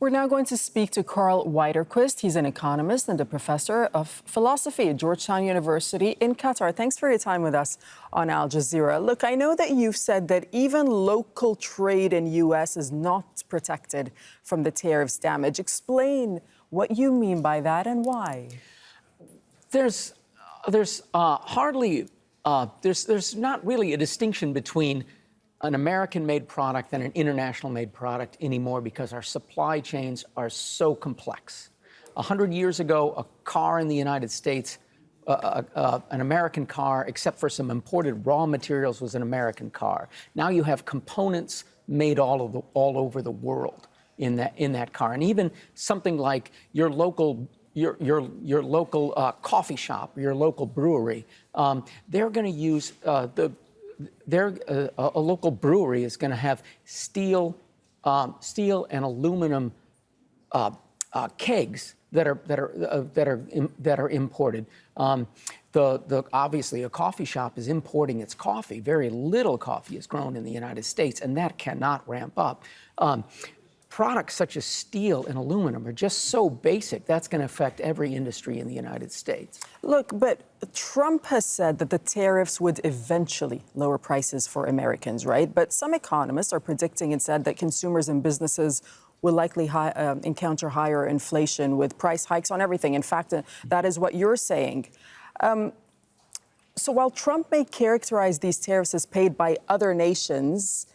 We're now going to speak to Karl Widerquist. He's an economist and a professor of philosophy at Georgetown University in Qatar. Thanks for your time with us on Al Jazeera. Look, I know that you've said that even local trade in U.S. is not protected from the tariffs damage. Explain what you mean by that and why. There's not really a distinction between an American-made product and an international-made product anymore because our supply chains are so complex. 100 years ago, a car in the United States, an American car, except for some imported raw materials, was an American car. Now you have components made all over the world in that car, and even something like your local coffee shop, your local brewery, they're going to use a local brewery is going to have steel and aluminum kegs that are imported. Obviously a coffee shop is importing its coffee. Very little coffee is grown in the United States, and that cannot ramp up. Products such as steel and aluminum are just so basic, that's going to affect every industry in the United States. Look, but Trump has said that the tariffs would eventually lower prices for Americans, right? But some economists are predicting instead that consumers and businesses will likely encounter higher inflation with price hikes on everything. In fact, that is what you're saying. So while Trump may characterize these tariffs as paid by other nations,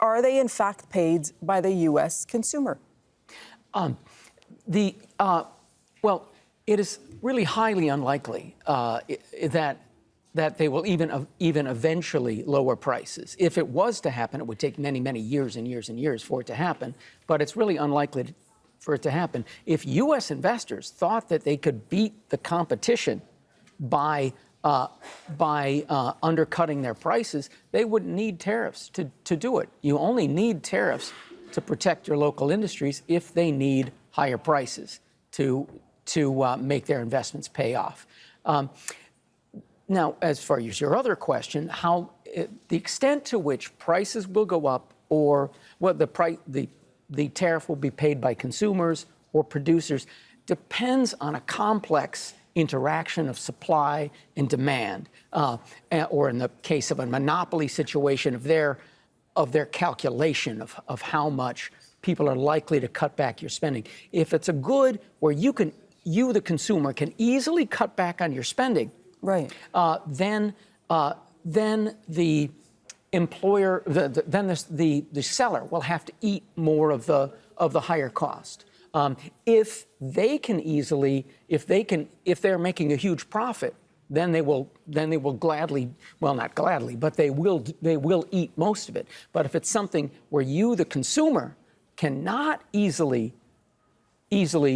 are they in fact paid by the U.S. consumer? Well, it is really highly unlikely that they will even eventually lower prices. If it was to happen, it would take many, many years and years and years for it to happen. But it's really unlikely for it to happen. If U.S. investors thought that they could beat the competition by undercutting their prices, they wouldn't need tariffs to do it. You only need tariffs to protect your local industries if they need higher prices to make their investments pay off. Now, as far as your other question, the extent to which prices will go up or what the tariff will be paid by consumers or producers depends on a complex interaction of supply and demand, or in the case of a monopoly situation, of their calculation of how much people are likely to cut back your spending. If it's a good where you, the consumer, can easily cut back on your spending, right? Then the employer, the seller will have to eat more of the higher cost. If they're making a huge profit, then they will gladly, well, not gladly, but they will eat most of it. But if it's something where you, the consumer, cannot easily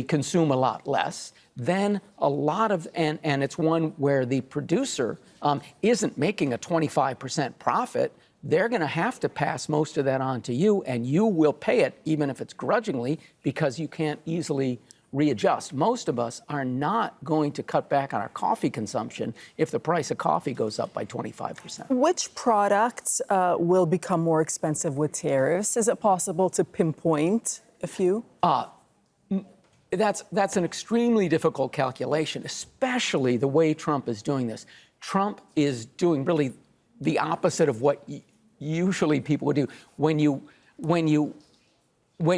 consume a lot less, then and it's one where the producer isn't making a 25% profit, they're going to have to pass most of that on to you, and you will pay it, even if it's grudgingly, because you can't easily readjust. Most of us are not going to cut back on our coffee consumption if the price of coffee goes up by 25%. Which products will become more expensive with tariffs? Is it possible to pinpoint a few? That's an extremely difficult calculation, especially the way Trump is doing this. Trump is doing really the opposite of what usually people would do. When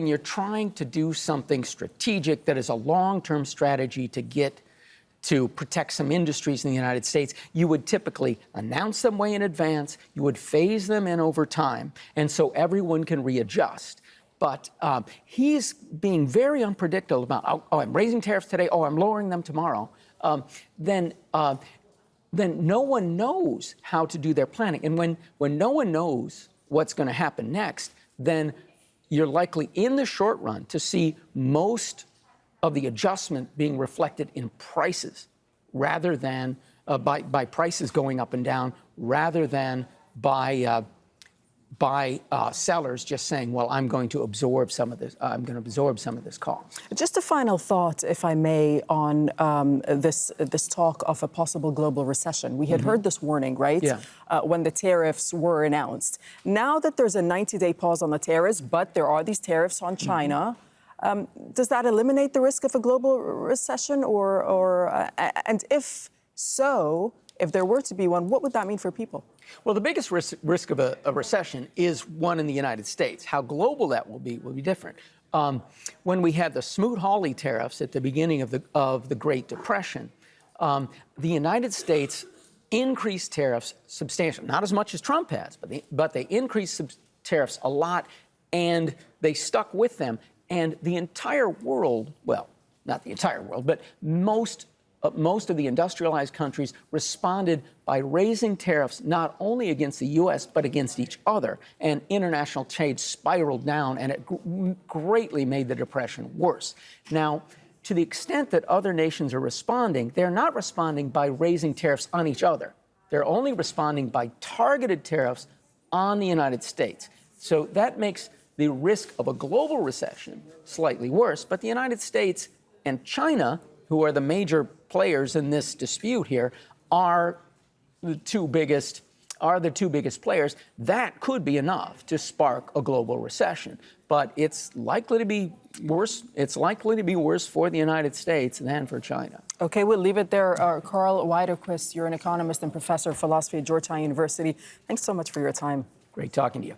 you're trying to do something strategic that is a long-term strategy to protect some industries in the United States, you would typically announce them way in advance, you would phase them in over time, and so everyone can readjust. But he's being very unpredictable about, oh, I'm raising tariffs today, oh, I'm lowering them tomorrow. Then no one knows how to do their planning. And when no one knows what's going to happen next, then you're likely in the short run to see most of the adjustment being reflected in prices rather than by prices going up and down rather than by by sellers just saying, well, I'm going to absorb some of this. I'm going to absorb some of this cost. Just a final thought, if I may, on this talk of a possible global recession. We had heard this warning, right? Yeah. When the tariffs were announced. Now that there's a 90-day pause on the tariffs, but there are these tariffs on China, does that eliminate the risk of a global recession? And if so, if there were to be one, what would that mean for people? Well, the biggest risk of a recession is one in the United States. How global that will be different. When we had the Smoot-Hawley tariffs at the beginning of the Great Depression, the United States increased tariffs substantially, not as much as Trump has, but they increased tariffs a lot, and they stuck with them. And the entire world, well, not the entire world, but most of the industrialized countries responded by raising tariffs not only against the U.S., but against each other. And international trade spiraled down, and it greatly made the Depression worse. Now, to the extent that other nations are responding, they're not responding by raising tariffs on each other. They're only responding by targeted tariffs on the United States. So that makes the risk of a global recession slightly worse. But the United States and China, who are the major players in this dispute here, are the two biggest players. That could be enough to spark a global recession. But it's likely to be worse. It's likely to be worse for the United States than for China. Okay, we'll leave it there. Karl Widerquist, you're an economist and professor of philosophy at Georgetown University. Thanks so much for your time. Great talking to you.